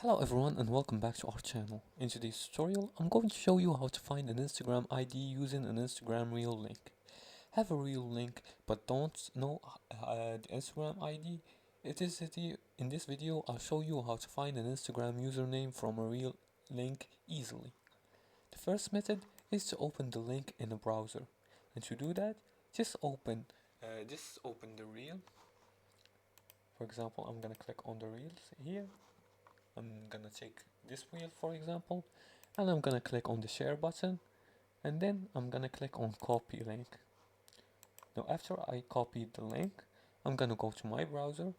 Hello everyone and welcome back to our channel. In today's tutorial, I'm going to show you how to find an Instagram ID using an Instagram reel link. Have a real link but don't know the Instagram ID? In this video I'll show you how to find an Instagram username from a real link easily. The first method is to open the link in a browser. And to do that, just open the reel. For example, I'm gonna click on the reels here. I'm gonna take this wheel for example, and I'm gonna click on the share button, and then I'm gonna click on copy link. Now after I copied the link, I'm gonna go to my browser.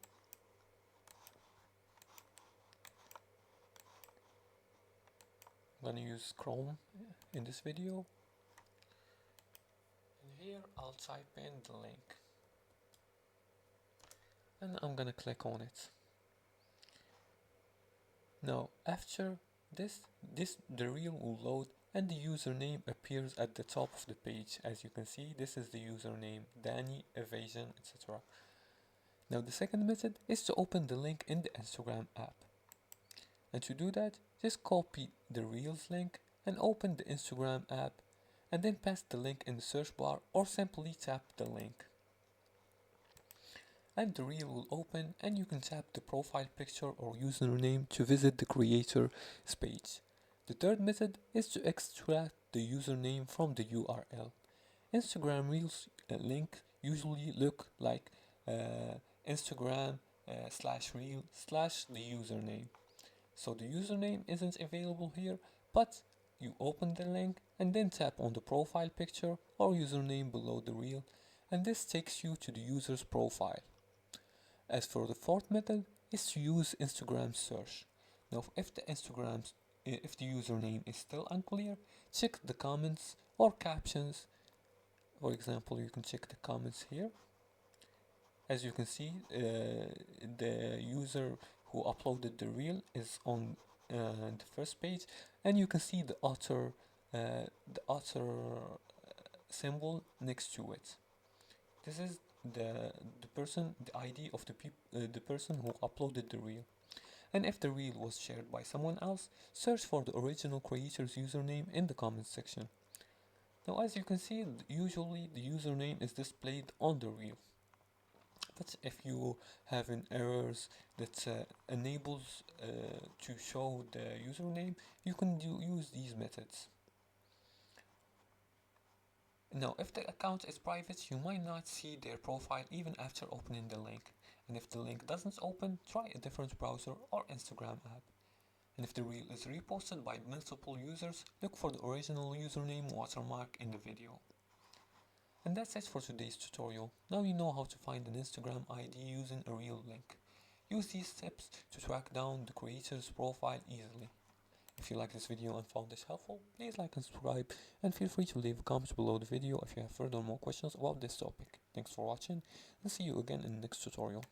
I'm gonna use Chrome in this video, and here I'll type in the link, and I'm gonna click on it. Now after the reel will load and the username appears at the top of the page. As you can see, this is the username, Danny Evasion, etc. Now the second method is to open the link in the Instagram app. And to do that, just copy the Reels link and open the Instagram app and then paste the link in the search bar or simply tap the link. And the reel will open and you can tap the profile picture or username to visit the creator's page. The third method is to extract the username from the URL. Instagram Reels link usually look like Instagram slash reel slash the username. So the username isn't available here, but you open the link and then tap on the profile picture or username below the reel, and this takes you to the user's profile. As for the fourth method is to use Instagram search. Now if the username is still unclear, check the comments or captions. For example, you can check the comments here. As you can see, the user who uploaded the reel is on the first page, and you can see the author symbol next to it. This is the ID of the person who uploaded the reel. And if the reel was shared by someone else, search for the original creator's username in the comments section. Now, as you can see, usually the username is displayed on the reel. But if you have an errors that enables to show the username, you can use these methods. Now, if the account is private, you might not see their profile even after opening the link. And if the link doesn't open, try a different browser or Instagram app. And if the reel is reposted by multiple users, look for the original username watermark in the video. And that's it for today's tutorial. Now you know how to find an Instagram ID using a reel link. Use these tips to track down the creator's profile easily. If you like this video and found this helpful, please like and subscribe, and feel free to leave comments below the video if you have further more questions about this topic. Thanks for watching, and see you again in the next tutorial.